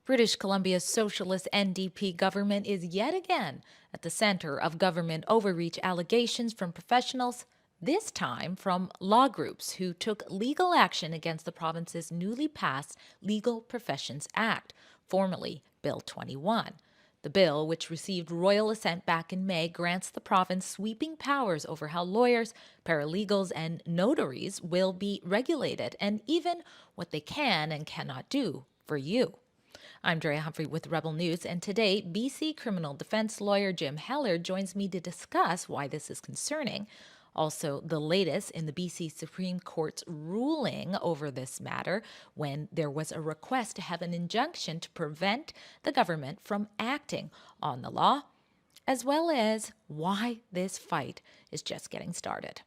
British Columbia's socialist NDP government is yet again at the center of government overreach allegations from professionals, this time from law groups who took legal action against the province's newly passed Legal Professions Act, formerly Bill 21. The bill, which received royal assent back in May, grants the province sweeping powers over how lawyers, paralegals, and notaries will be regulated, and even what they can and cannot do for you. I'm Drea Humphrey with Rebel News, and today, BC criminal defense lawyer Jim Heller joins me to discuss why this is concerning. Also, the latest in the BC Supreme Court's ruling over this matter when there was a request to have an injunction to prevent the government from acting on the law, as well as why this fight is just getting started.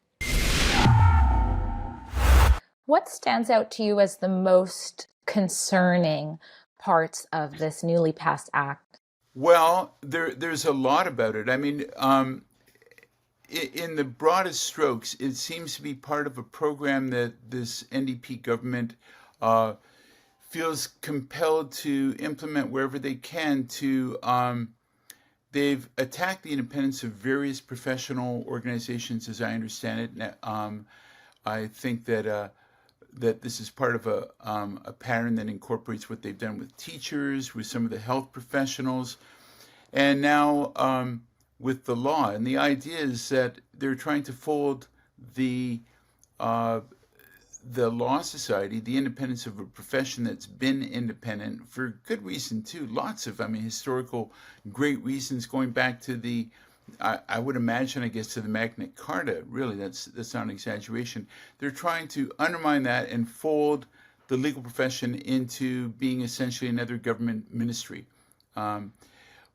What stands out to you as the most concerning parts of this newly passed act? Well, there's a lot about it. I mean, in the broadest strokes, it seems to be part of a program that this NDP government uh, feels compelled to implement wherever they can to they've attacked the independence of various professional organizations, as I understand it. I think that this is part of a pattern that incorporates what they've done with teachers, with some of the health professionals, and now with the law. And the idea is that they're trying to fold the uh, the law society, the independence of a profession that's been independent for good reason too. Lots of, I mean, historical great reasons going back to I would imagine, I guess, to the Magna Carta. Really, that's not an exaggeration. They're trying to undermine that and fold the legal profession into being essentially another government ministry. Um,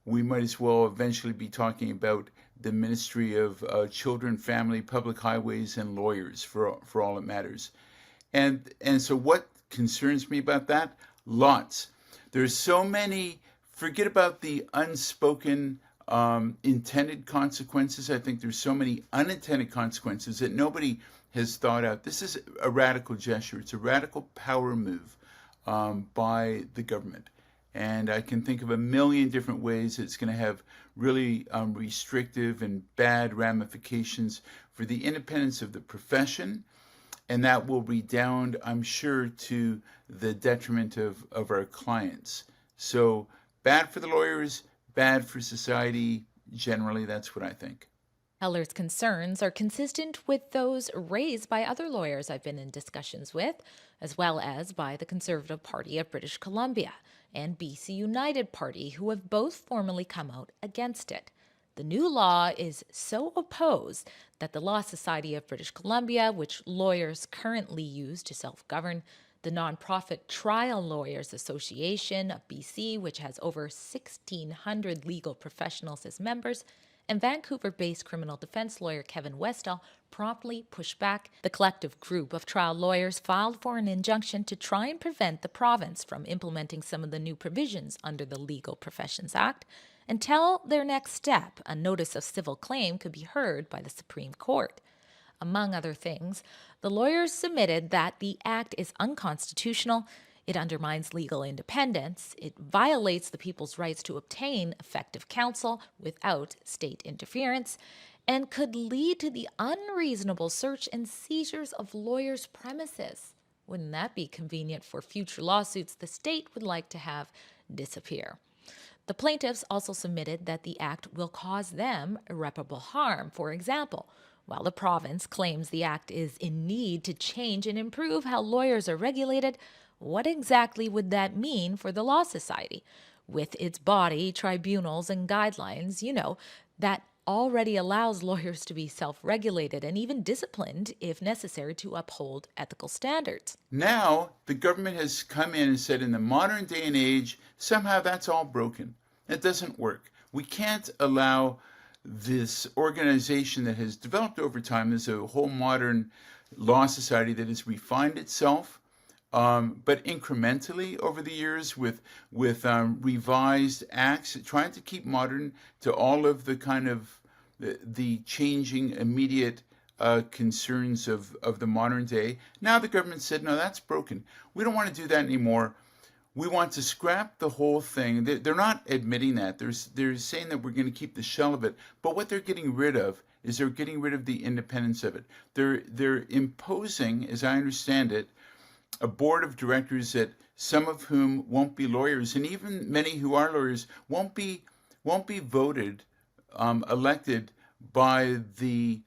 we might as well eventually be talking about the Ministry of Children, Family, Public Highways, and Lawyers for all it matters. And so what concerns me about that? Lots. There's so many, forget about the unspoken intended consequences. I think there's so many unintended consequences that nobody has thought out. This is a radical gesture. It's a radical power move by the government. And I can think of a million different ways it's going to have really restrictive and bad ramifications for the independence of the profession, and that will redound, I'm sure, to the detriment of our clients. So bad for the lawyers, bad for society generally. That's what I think. Heller's concerns are consistent with those raised by other lawyers I've been in discussions with, as well as by the Conservative Party of British Columbia and BC United Party, who have both formally come out against it. The new law is so opposed that the Law Society of British Columbia, which lawyers currently use to self govern, the nonprofit Trial Lawyers Association of BC, which has over 1,600 legal professionals as members, and Vancouver based criminal defense lawyer Kevin Westall promptly pushed back. The collective group of trial lawyers filed for an injunction to try and prevent the province from implementing some of the new provisions under the Legal Professions Act until their next step, a notice of civil claim, could be heard by the Supreme Court. Among other things, the lawyers submitted that the act is unconstitutional, it undermines legal independence, it violates the people's rights to obtain effective counsel without state interference, and could lead to the unreasonable search and seizures of lawyers' premises. Wouldn't that be convenient for future lawsuits the state would like to have disappear? The plaintiffs also submitted that the act will cause them irreparable harm. For example, while the province claims the act is in need to change and improve how lawyers are regulated, what exactly would that mean for the Law Society? With its body, tribunals, and guidelines, that already allows lawyers to be self regulated and even disciplined if necessary to uphold ethical standards. Now, the government has come in and said in the modern day and age, somehow that's all broken. It doesn't work. We can't allow this organization that has developed over time. There's a whole modern law society that has refined itself, but incrementally over the years with revised acts, trying to keep modern to all of the kind of the changing immediate concerns of the modern day. Now the government said, no, that's broken. We don't want to do that anymore. we want to scrap the whole thing. They're not admitting that. They're saying that we're going to keep the shell of it. But what they're getting rid of is they're getting rid of the independence of it. They're imposing, as I understand it, a board of directors that some of whom won't be lawyers, and even many who are lawyers won't be voted, elected by the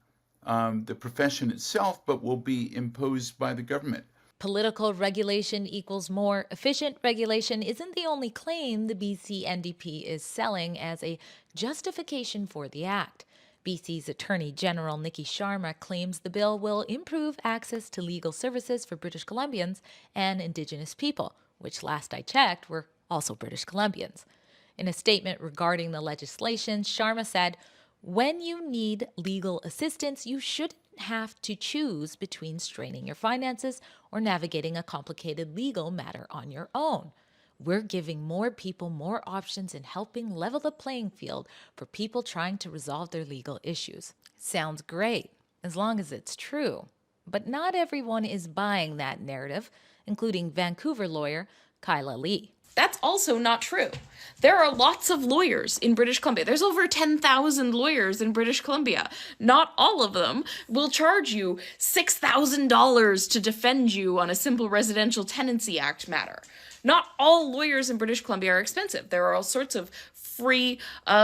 profession itself, but will be imposed by the government. Political regulation equals more efficient regulation isn't the only claim the BC NDP is selling as a justification for the act. BC's Attorney General Nikki Sharma claims the bill will improve access to legal services for British Columbians and Indigenous people, which last I checked were also British Columbians. In a statement regarding the legislation, Sharma said, "When you need legal assistance, you shouldn't have to choose between straining your finances or navigating a complicated legal matter on your own. We're giving more people more options and helping level the playing field for people trying to resolve their legal issues." Sounds great, as long as it's true. But not everyone is buying that narrative, including Vancouver lawyer Kyla Lee. That's also not true. There are lots of lawyers in British Columbia. There's over 10,000 lawyers in British Columbia. Not all of them will charge you $6,000 to defend you on a simple Residential Tenancy Act matter. Not all lawyers in British Columbia are expensive. There are all sorts of free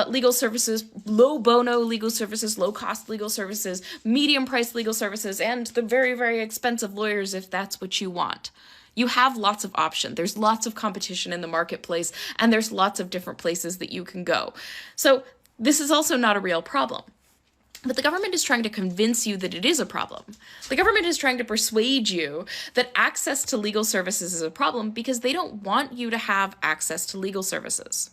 legal services, low bono legal services, low cost legal services, medium price legal services, and the very, very expensive lawyers if that's what you want. You have lots of options. There's lots of competition in the marketplace, and there's lots of different places that you can go. So this is also not a real problem. But the government is trying to convince you that it is a problem. The government is trying to persuade you that access to legal services is a problem because they don't want you to have access to legal services.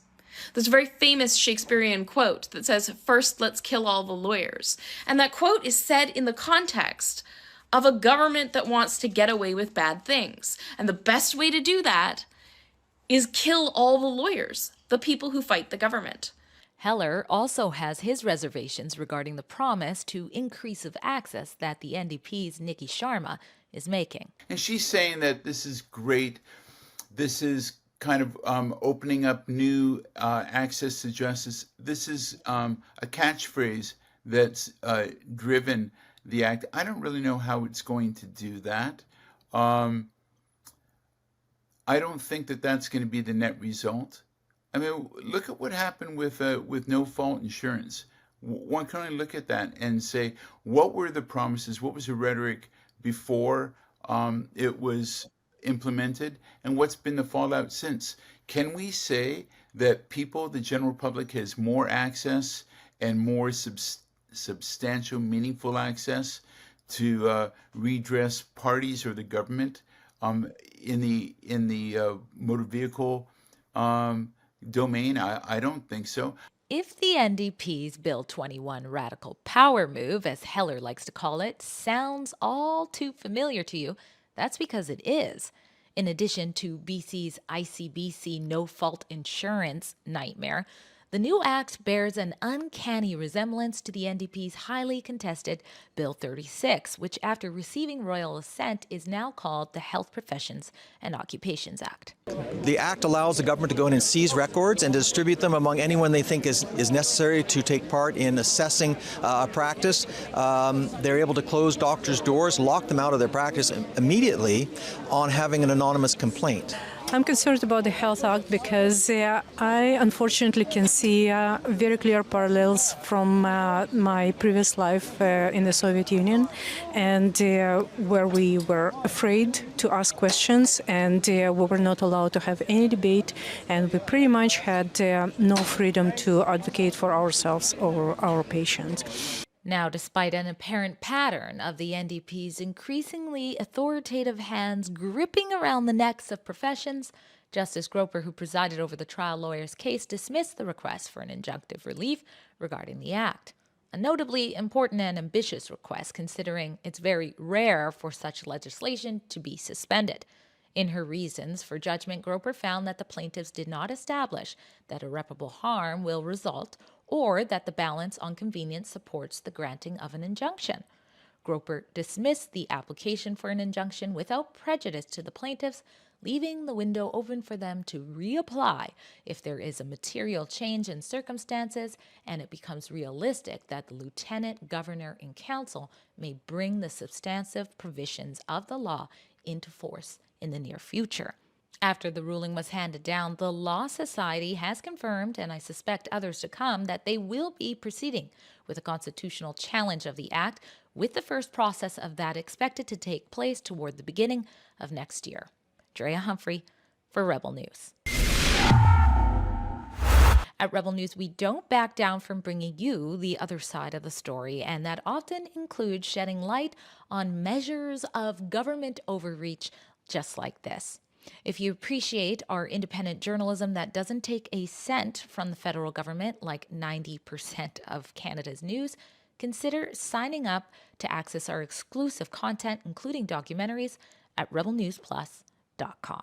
There's a very famous Shakespearean quote that says, "First, let's kill all the lawyers." And that quote is said in the context of a government that wants to get away with bad things. And the best way to do that is kill all the lawyers, the people who fight the government. Heller also has his reservations regarding the promise to increase of access that the NDP's Nikki Sharma is making. And she's saying that this is great. This is kind of opening up new access to justice. This is a catchphrase that's driven the act. I don't really know how it's going to do that. I don't think that that's going to be the net result. I mean, look at what happened with no-fault insurance. One can only look at that and say, what were the promises? What was the rhetoric before it was implemented, and what's been the fallout since? Can we say that people, the general public, has more access and more substantial, meaningful access to redress parties or the government in the motor vehicle domain? I don't think so. If the NDP's Bill 21 radical power move, as Heller likes to call it, sounds all too familiar to you, that's because it is. In addition to BC's ICBC no-fault insurance nightmare, the new act bears an uncanny resemblance to the NDP's highly contested Bill 36, which after receiving royal assent is now called the Health Professions and Occupations Act. The act allows the government to go in and seize records and distribute them among anyone they think is necessary to take part in assessing a practice. They're able to close doctors' doors, lock them out of their practice immediately on having an anonymous complaint. I'm concerned about the Health Act because I unfortunately can see very clear parallels from my previous life in the Soviet Union, and where we were afraid to ask questions, and we were not allowed to have any debate, and we pretty much had no freedom to advocate for ourselves or our patients. Now, despite an apparent pattern of the NDP's increasingly authoritative hands gripping around the necks of professions, Justice Groper, who presided over the trial lawyer's case, dismissed the request for an injunctive relief regarding the act. A notably important and ambitious request, considering it's very rare for such legislation to be suspended. In her reasons for judgment, Groper found that the plaintiffs did not establish that irreparable harm will result or that the balance on convenience supports the granting of an injunction. Groper dismissed the application for an injunction without prejudice to the plaintiffs, leaving the window open for them to reapply if there is a material change in circumstances and it becomes realistic that the lieutenant governor and council may bring the substantive provisions of the law into force in the near future. After the ruling was handed down, the Law Society has confirmed, and I suspect others to come, that they will be proceeding with a constitutional challenge of the act, with the first process of that expected to take place toward the beginning of next year. Drea Humphrey for Rebel News. At Rebel News, we don't back down from bringing you the other side of the story, and that often includes shedding light on measures of government overreach just like this. If you appreciate our independent journalism that doesn't take a cent from the federal government, like 90% of Canada's news, consider signing up to access our exclusive content, including documentaries, at rebelnewsplus.com.